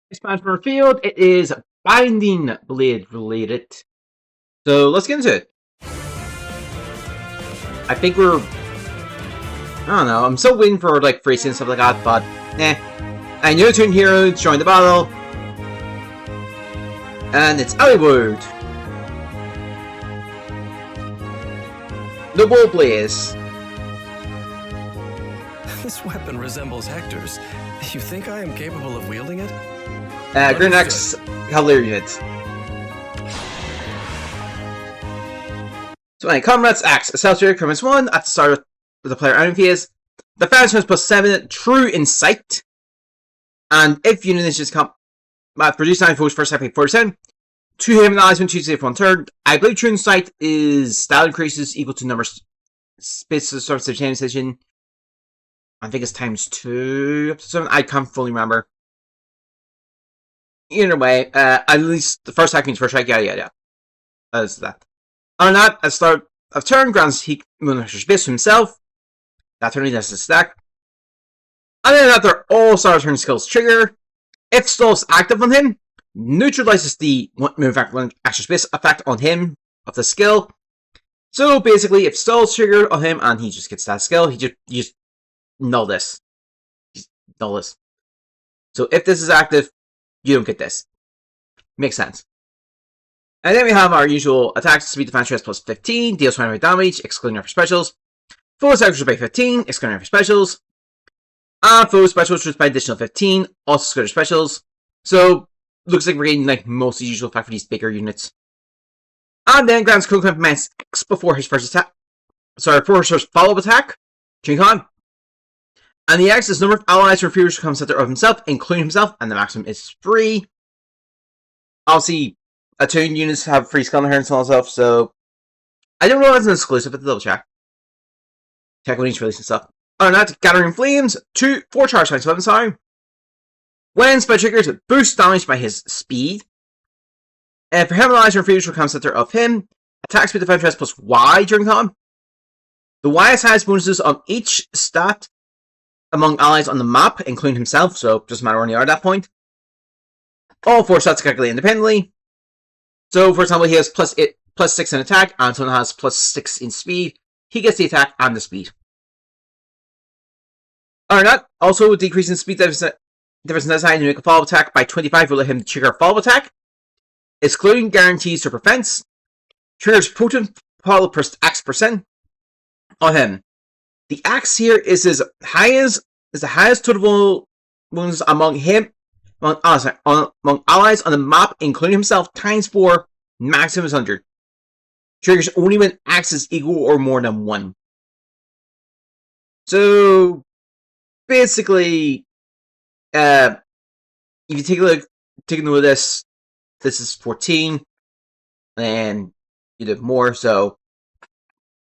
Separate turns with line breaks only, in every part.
Expansion revealed. It is Binding Blade related. So let's get into it. I think we're... I don't know. I'm still waiting for like phrasing and stuff like that, but nah. A new twin hero joined the battle. And it's Hollywood. Noble Blaze.
This weapon resembles Hector's. You think I am capable of wielding it?
Green X Cavalier unit. So my comrades acts Celsius Criminals 1 at the start of the player enemy phase. The fans has +7 true insight. And if unit initiatives come produce 9 foes first attack 40%. 2 him allies when 2 save 1 turn. I believe true insight is stat increases equal to number spaces of surface of chain decision. I think it's ×2 up to 7. I can't fully remember. Either way, at least the first attack means first strike, yeah. That's that. On that, at the start of turn, grants he Moonlighter's base to himself. That turn he does his stack. And then after all star turn skills trigger, if stall is active on him, neutralizes the extra space effect on him of the skill. So basically, if stall is triggered on him and he just gets that skill, he just null this. Just null this. So if this is active, you don't get this. Makes sense. And then we have our usual attacks, speed defense stress +15, deals 20 damage, excluding for specials. Full attack by 15, excluding for specials. And full specials by additional 15, also excluding specials. So, looks like we're getting like most of the usual effect for these bigger units. And then grants Coconut Mass X before his first attack. Sorry, before his first follow-up attack. Con. And the X is number of allies refused to come center of himself, including himself, and the maximum is 3. Obviously, attuned units have free skill on her and so on and stuff, so I don't know if it's an exclusive at the double check. Check when he's releasing stuff. Other than that, Gathering Flames, 4 charge times weapon time. When spell triggers, boosts damage by his speed. For him, allies refused to come center of him. Attack speed defense plus Y during time. The Y has bonuses on each stat among allies on the map, including himself, so it doesn't matter where they are at that point. All 4 stats calculate independently. So, for example, he has +6 in attack, and someone has +6 in speed. He gets the attack and the speed. Other than that, also decreasing speed difference necessary to make a follow-up attack by 25 will let him trigger a follow-up attack. Excluding guarantees to prevents. Triggers potent follow X% on him. The axe here is the highest total wounds among allies on the map, including himself, ×4, maximum is 100. Triggers only when axe is equal or more than 1. So basically, if you take a look at this is 14, and you did more, so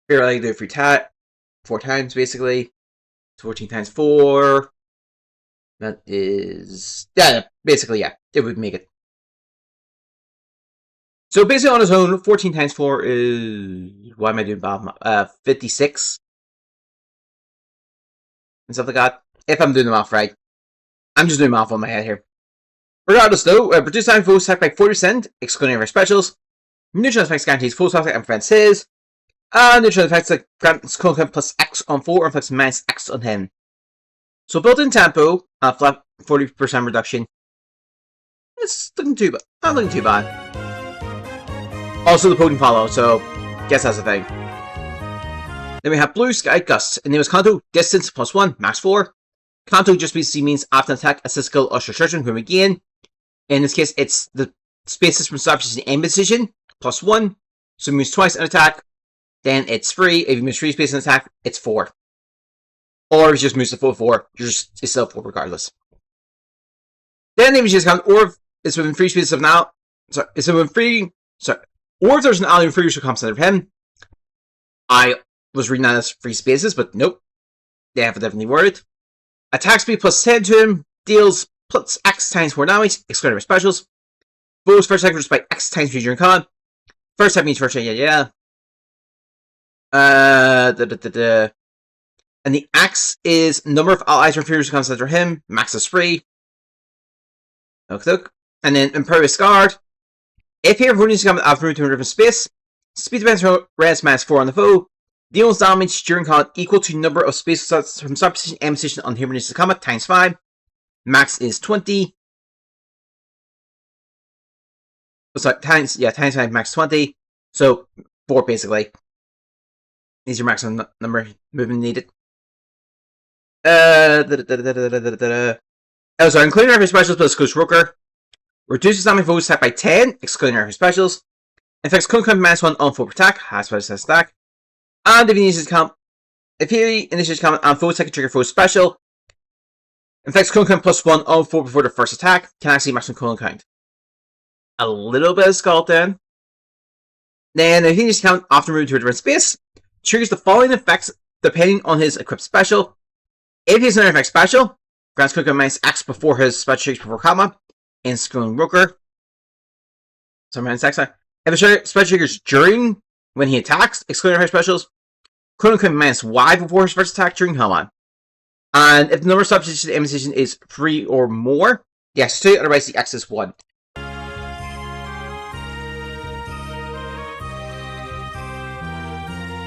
you're likely to do it 4 times basically. 14 times 4. That is... yeah, basically, yeah. It would make it. So, basically on his own, 14 times 4 is... why am I doing Bob? 56. And stuff like that. If I'm doing the math right. I'm just doing math on my head here. Regardless, though, reduce time full attack by 40%, excluding our specials. Neutral effects guarantees full attack and prevents his. And neutral effects like grants Coconut +X on 4 or inflicts -X on him. So built-in tempo, flat 40% reduction. It's looking too bad. Not looking too bad. Also the potent follow, so guess that's the thing. Then we have Blue Sky Gust. And name is Kanto, distance +1, max 4. Kanto just basically means after an attack, assist skill or surgeon when we gain. In this case, it's the spaces from subjects in aim position, +1. So it moves twice an attack, then it's free. If you move 3 spaces in attack, it's 4. Or if you just moves to full 4, it's still 4 regardless. Then the image is count, or if it's within 3 spaces of now. Sorry, it's within 3. Sorry. Or if there's an ally in 3 which will come center of him. I was reading that as 3 spaces, but nope. They have it definitely worded. Attack speed +10 to him. Deals +X times 4 damage, excluding specials. Bows first attack by X times during con. First attack means first attack, yeah. And the axe is number of allies refused to come center him, max is 3. Okay. And then Imperious Guard. If you have running combat after moving to a different space, speed defense res -4 on the foe. Deals damage during combat equal to number of space slots from start position and position on hero initiative combat times 5. Max is 20. Sorry, times 5, max 20. So 4 basically. These are maximum number movement needed. Oh, sorry, including every specials plus Ghost Roker. Reduces damage foes attack by 10, excluding every specials. Inflicts Kunkan -1 on foe attack, has special stack. And if he initiates combat and foe attack trigger foe special. Inflicts Kunkan +1 on foe before the first attack, can actually maximum Kunkan count. A little bit of Scald then. Then if he initiates combat after moving to a different space, triggers the following effects depending on his equipped special. If he has another effect special, grants Kunkan -X before his special triggers before combat. In Skilling Roker. If the special triggers during when he attacks, excluding her specials, Kunkan -Y before his first attack during combat. And if the number of substitutions to the imitation is 3 or more, the X is 2, otherwise the X is 1.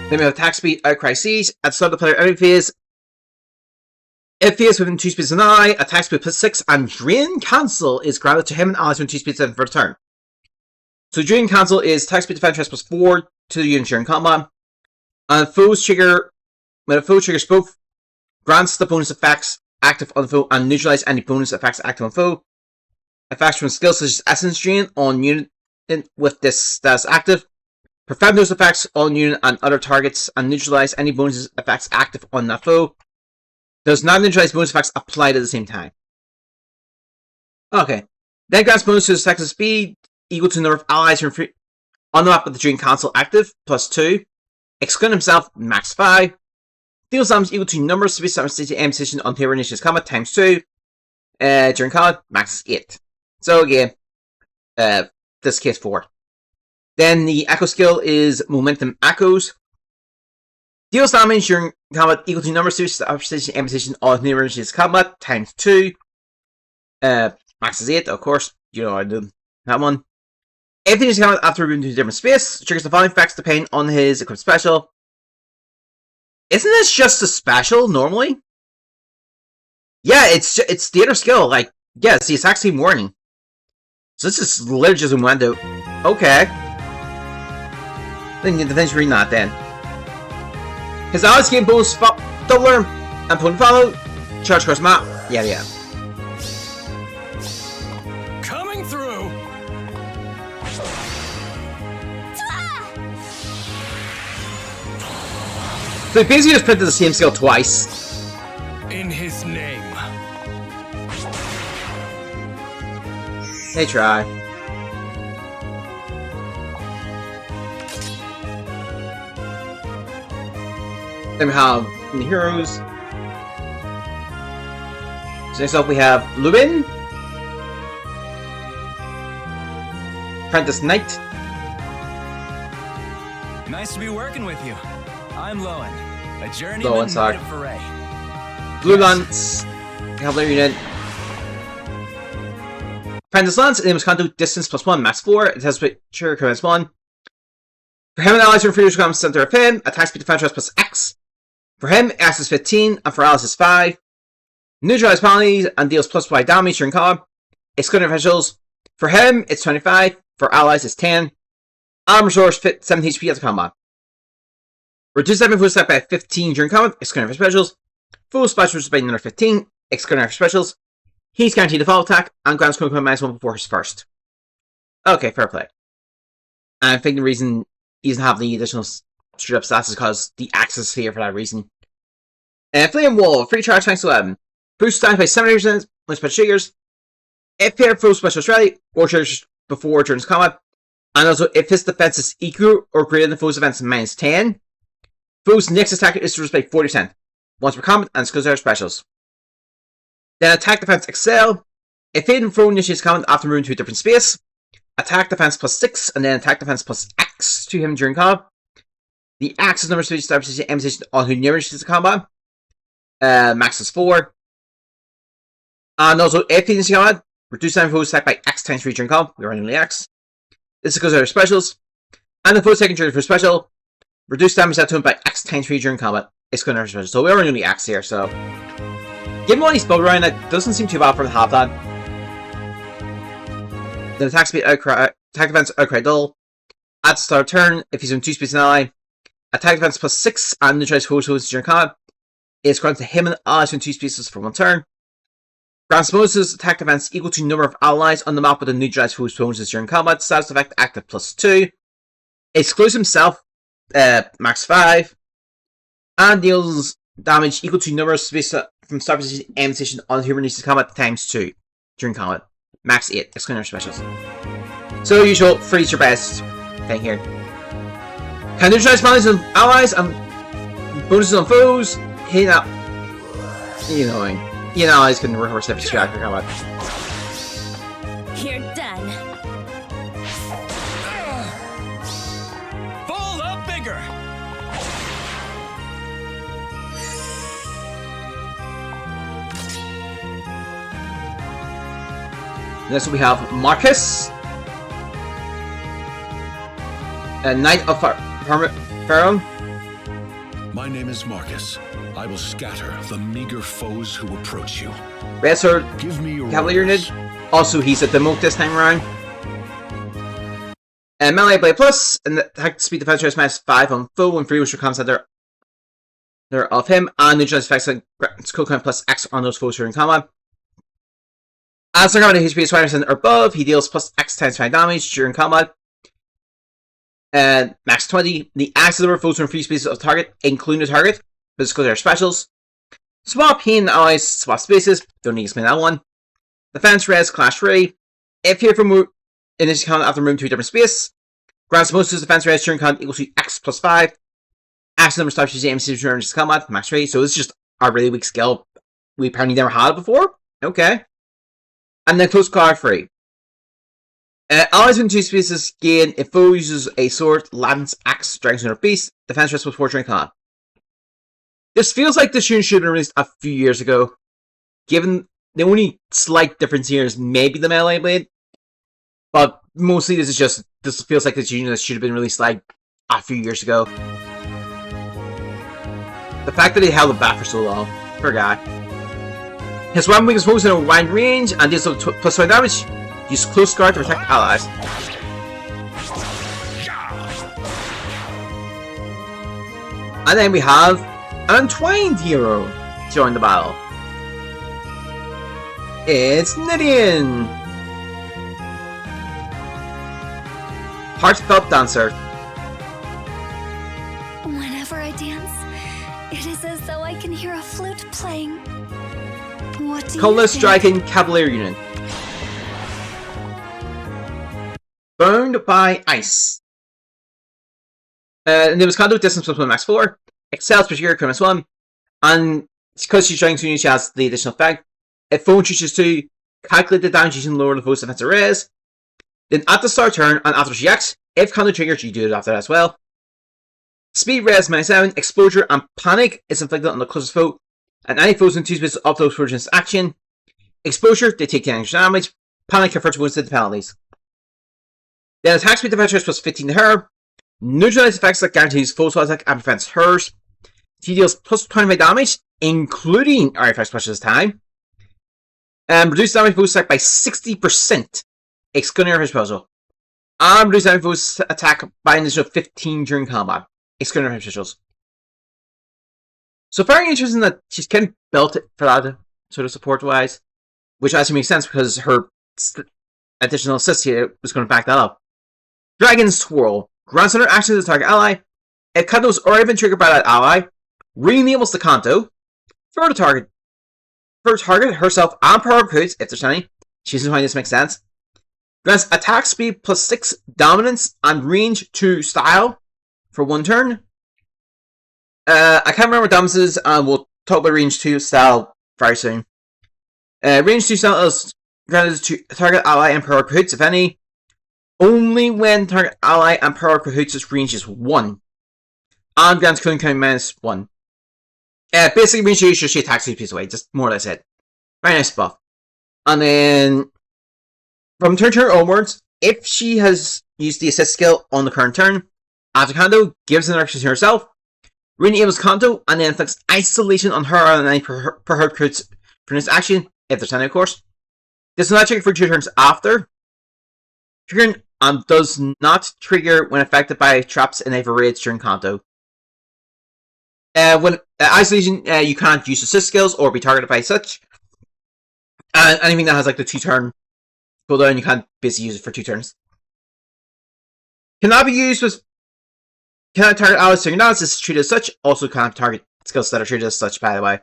Then we have attack speed, Outcry Siege. At the start of the player enemy phase, if he is within 2 speeds of an ally, attack speed +6 and Drain Cancel is granted to him and allies within 2 speeds of for the turn. So Drain Cancel is attack speed defense +4 to the unit during combat. And when a foe triggers both, grants the bonus effects active on the foe and neutralize any bonus effects active on foe. Effects from skills such as Essence Drain on unit with this status active. Prevent those effects on unit and other targets and neutralize any bonus effects active on that foe. Does not neutralize bonus effects applied at the same time. Okay. Then grants bonus to his attack speed equal to the number of allies on the map with the Drain Cancel active, +2. Excluding himself, max 5. Deals damage equal to number of space substitution and position on hero initiative combat times 2. During combat, max is 8. So again, this case 4. Then the Echo skill is Momentum Echoes. Deals damage during combat equal to number of space substitution and position on hero initiative combat times 2. Max is 8, of course. You know I do that one. If he is combat after moving to a different space, triggers the following effects depending on his equipped special. Isn't this just a special normally? Yeah, it's theater skill. Like, yeah, it's the attack speed warning. So this is literally just a window. Okay. Then you finish reading that then. His allies gain bonus doubler and opponent follow. Charge across map. Yeah.
Coming through.
So he basically just printed the same skill twice.
In his name.
They try. Then we have the heroes. So next up we have Lubin, Apprentice Knight.
Nice to be working with you. I'm Lowen, a journeyman
sorry.
of Foray.
Blue Lance, Cavalry Unit. Apprentice Lance, name is Kanto, distance +1, max 4, it has trigger commands 1. For him and allies from free comes center of him, attack speed defense plus X. For him, X is 15, and for allies is 5. Neutralize penalties and deals +5 damage during combat. Excluding officials. For him, it's 25, for allies it's 10. Armor source fit 7 HP after combat. Reduce damage foe by 15 during combat, excluding specials. Full specials by another 15, excluding specials. He's guaranteed a follow attack, and grants Kunkan -1 before his first. Okay, fair play. And I think the reason he doesn't have the additional straight up stats is because the axe is here for that reason. Flame Wall, free charge thanks to 11. Boost stats by 70% when special triggers. If he had full special strategy, or triggers before during combat. And also, if his defense is equal or greater than foe's defense -10, foe's next attack is reduced by 40%. Once per combat and skills are specials. Then attack defense excel. If Faden Foe initiates combat after moving to a different space, attack defense +6 and then attack defense +X to him during combat. The axis number speed establishes the M on who never initiates combat. Max is 4. And also, if he initiates combat, Reduce damage foes attack by X times 3 during combat. We are only X. This is because of our specials. And the foe's taking trigger for special. Reduce damage dealt to him by X times 3 during combat. It's going to special. So we are only X here, so. Given what he's spelled around, that doesn't seem too bad for the half that. The attack speed attack defense outcry dull. At the start of turn, if he's on 2 speeds an ally, attack defense plus 6 and neutralize foes during combat. It's granted to him and allies on 2 speeds for 1 turn. Grants bonuses attack defense equal to number of allies on the map with a neutralized foes bonuses during combat. Status effect active plus 2. Excludes himself, max 5. And deals damage equal to number of space from start position and position on human releases combat times 2 during combat. Max 8, excluding our specials. So usual, freeze your best thing here. Can neutralize penalties on allies and bonuses on foes. Hey now. You know, allies can reverse step distract for combat.
You're done.
Full of vigor.
Next we have Marcus, a Knight of Pharaoh.
My name is Marcus. I will scatter the meager foes who approach you.
Red Sword
Give me your
Cavalier
orders.
unit. Also, he's a demote this time around. And Melee Blade Plus, and the attack speed defense rate minus 5 on foe and free, which will concept there of him, and neutralize effects like skill count plus X on those foes during combat. As the combat HP is 5% or above, he deals plus X times 5 damage during combat. And max 20. The axis number of foes from free spaces of target, including the target, but it's because they're specials. Swap he and allies swap spaces. Don't need to explain that one. Defense res clash free. If you're from initial combat after moving to a different space, grants most of his defense res during combat equal to X plus 5. Axis number stops using aim during combat, max 3. So this is just a really weak skill. We apparently never had it before. Okay. And then close guard free. Allies in 2 spaces gain if foe uses a sword, lance, axe, dragon, or beast. Defense rest plus 4 during combat. This feels like this unit should have been released a few years ago. Given the only slight difference here is maybe the melee blade. But mostly this feels like this unit that should have been released like a few years ago. The fact that they held it back for so long. Poor guy. His weapon weakens foes in a wide range and deals plus 5 damage. Use close guard to protect allies. And then we have an Entwined hero join the battle. It's Nidian! Heartfelt Dancer.
Whenever I dance, it is as though I can hear a flute playing. What do you
Colorless
think?
Striking Cavalier unit. Burned by Ice. And it was conduct distance plus 1 max 4. Excels particular minus 1. And because she's trying to, she has the additional effect. If foe chooses to calculate the damage using lower the foe's defensive res. Then at the start turn and after she acts, if conduct triggers, you do it after that as well. Speed res minus 7. Exposure and panic is inflicted on the closest foe. And any foes in 2 spaces of those versions action. Exposure, they take 10 extra damage. Panic refers to the penalties. Then attack speed defense rate plus 15 to her. Neutralize effects that guarantees full sword attack and prevents hers. She deals plus 25 damage, including our effects special this time. And reduce damage boost attack by 60%, excluding her special. And reduce damage boost attack by an additional 15 during combat, excluding her specials. So very interesting that she's kind of built it for that sort of support wise, which actually makes sense because her additional assist here was going to back that up. Dragon's Twirl. Grants another action to the target ally. If Kanto is already been triggered by that ally, re-enables the Kanto for the target. For target herself and power recruits, if there's any. She doesn't find this makes sense. Grants attack speed plus 6 dominance and range 2 style for 1 turn. I can't remember what dominance is, and we'll talk about range 2 style very soon. Range 2 style is granted to target ally and power recruits, if any. Only when target ally and power Cahoots' range is 1. And grants cooling count minus 1. Basically means she attacks 2 pieces away, just more or less it. Very nice buff. And then From turn onwards, if she has used the assist skill on the current turn, after Kanto gives an action to herself, re-enables Kanto, and then inflicts isolation on her and any per her for this action, if there's any, of course. This will not trigger for 2 turns after. Triggering does not trigger when affected by traps and ever raids during Kanto. When isolation, you can't use assist skills or be targeted by such. And anything that has like the 2-turn cooldown, you can't basically use it for 2 turns. Cannot be used with. Cannot target allies during knowledge. This is treated as such. Also cannot target skills that are treated as such, by the way.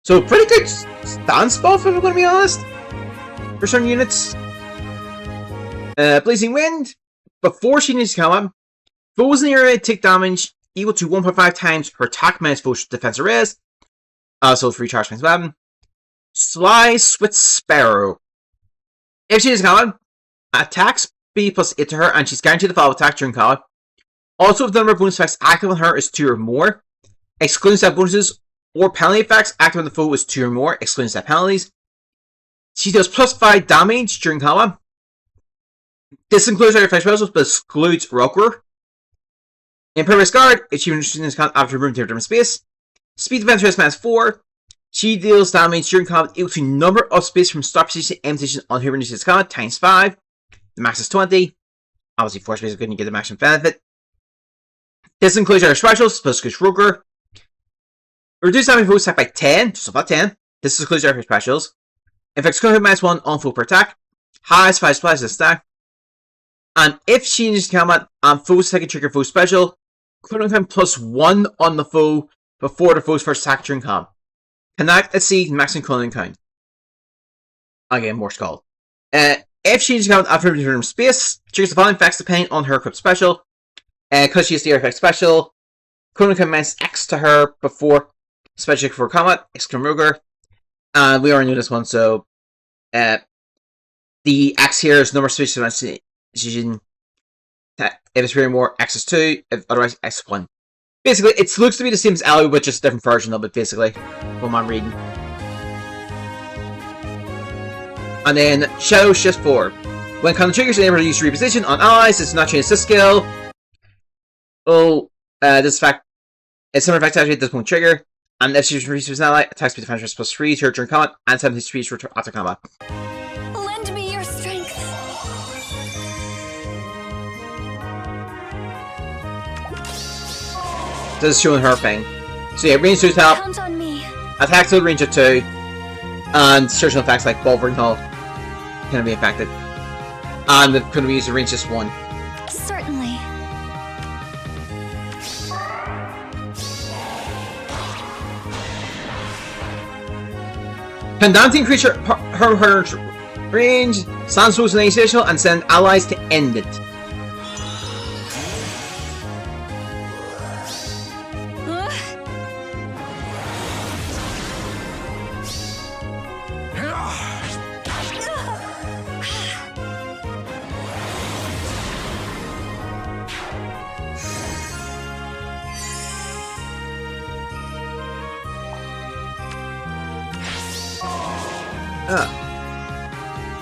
So pretty good stance buff, if I'm going to be honest, for certain units. Blazing Wind. Before she needs to come up, foes in the area take damage equal to 1.5 times her attack minus foes defense or raise. Also free charge minus weapon. Sly Swift Sparrow. If she needs to come up, attack speed plus 8 to her, and she's guaranteed to follow attack during combat. Also, if the number of bonus effects active on her is 2 or more, excluding set bonuses, or penalty effects active on the foe is 2 or more, excluding set penalties, she does plus 5 damage during combat. This includes her effect specials, but excludes Rocker. In Purpose Guard, if she reaches this combat after moving to a different space, speed defense rest minus 4, she deals damage during combat equal to number of space from start position to end position on her initiative combat times 5. The max is 20. Obviously, 4 spaces couldn't get the maximum benefit. This includes our specials, plus Kush Roker. Reduce damage for attack by 10, just about 10. This includes our specials. Inflicts control minus 1 on foe per attack. Highest 5 supplies to stack. And if she needs to combat and foe's second trigger foe special, cooling time plus 1 on the foe before the foe's first attack during combat. Cannot exceed maximum cooling count. Again, Morse called. If she needs to combat after return from space, triggers the following effects depending on her equipped special. Because she has the air effect special, cooling time minus X to her before special for combat, exclaim Roger. And we already knew this one, so the X here is number of spaces decision. If it's 3 or more, X is 2, if otherwise X is 1. Basically, it looks to be the same as Aloy, but just a different version of it, basically, from what I'm reading. And then Shadow Shift 4. When Counter triggers and able to use reposition on allies, it's not change assist skill. Oh, this fact, it's similar effect activate this won't trigger. And if she reaches an ally, attack speed defense plus 3 to her during combat, and 70 speed after combat.
Lend me your strength.
This is showing her thing. So yeah, range 2's help,
Count on me.
attack to the range of 2, and certain effects like Bulver and all can be affected. And it could be used to range just 1.
Certainly.
Pendanting creature, her range, sans foes an additional, and send allies to end it.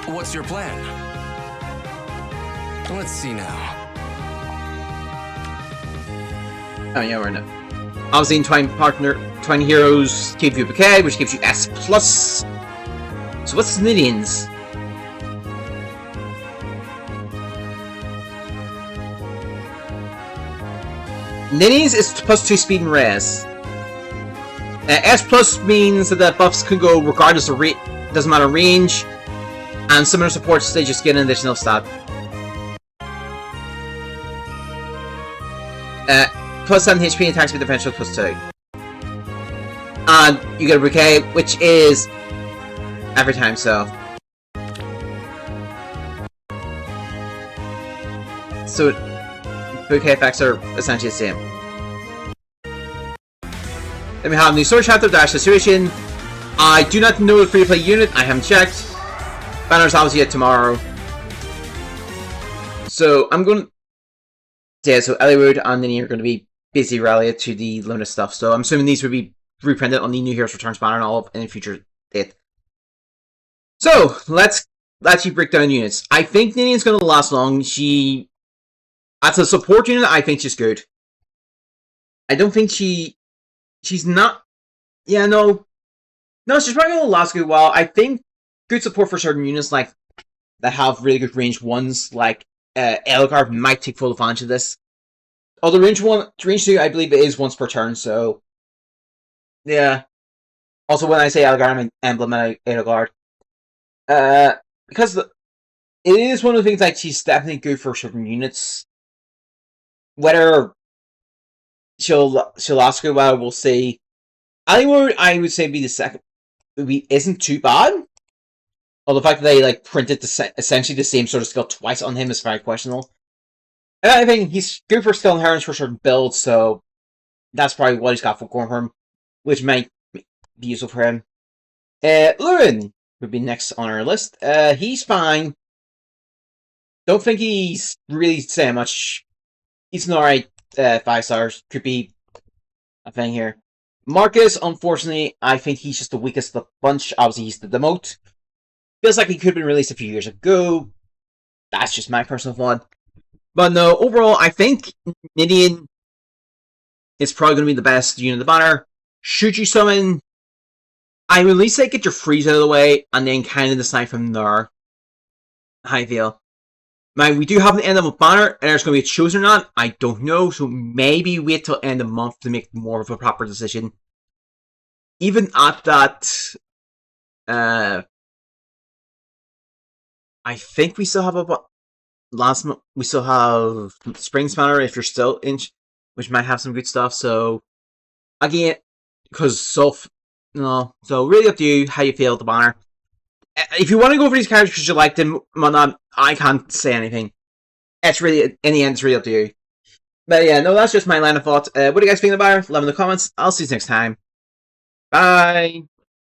What's your plan? Let's see now.
Oh yeah, we're in it. Obviously, in Twine Heroes gave you a bouquet, which gives you S+. So what's Nidians? Nidians is plus 2 speed and res. S+ means that the buffs can go regardless of rate, doesn't matter range, and similar supports they just get an additional stat. Plus 7 HP attack speed defense plus 2. And you get a bouquet, which is every time, so. So bouquet effects are essentially the same. Then we have new Sword Chapter Dash Situation. I do not know the free-to-play unit, I haven't checked. Banner's obviously yet tomorrow. So I'm going. Yeah, so Elliewood and Nini are going to be busy rallying to the Luna stuff. So I'm assuming these will be reprinted on the New Heroes Returns banner and all in a future date. So let's actually break down units. I think Ninian's going to last long. She, as a support unit, I think she's good. I don't think she's not. Yeah, no, she's probably going to last a good while. I think good support for certain units like that have really good range ones, like Elgar, might take full advantage of this. Although range 2, I believe it is once per turn, so yeah. Also, when I say Elgar, I mean Emblem and Elgar. Because it is one of the things that she's definitely good for certain units. Whether she'll last a while, we'll see. I would say be the second isn't too bad. Although the fact that they like printed essentially the same sort of skill twice on him is very questionable. And I think he's good for skill inheritance for certain builds, so that's probably what he's got for going for him, which might be useful for him. Lewin would be next on our list. He's fine. Don't think he's really saying much. He's an alright 5 stars. Could be a thing here. Marcus, unfortunately, I think he's just the weakest of the bunch. Obviously, he's the demote. Feels like he could have been released a few years ago. That's just my personal thought. But no, overall, I think Ninian is probably going to be the best unit of the banner. Should you summon, I would at least say get your freeze out of the way, and then kind of decide from there how I feel. Now, we do have the end of a banner, and there's going to be a chosen or not, I don't know, so maybe wait till end of month to make more of a proper decision. Even at that, I think we still have we still have Spring Spanner if you're still in, which might have some good stuff, so, again, because so really up to you how you feel at the banner. If you want to go for these characters because you like them, whatnot, I can't say anything. It's really, in the end, it's really up to you. But yeah, no, that's just my line of thought. What do you guys think about it? Let me know in the comments. I'll see you next time. Bye!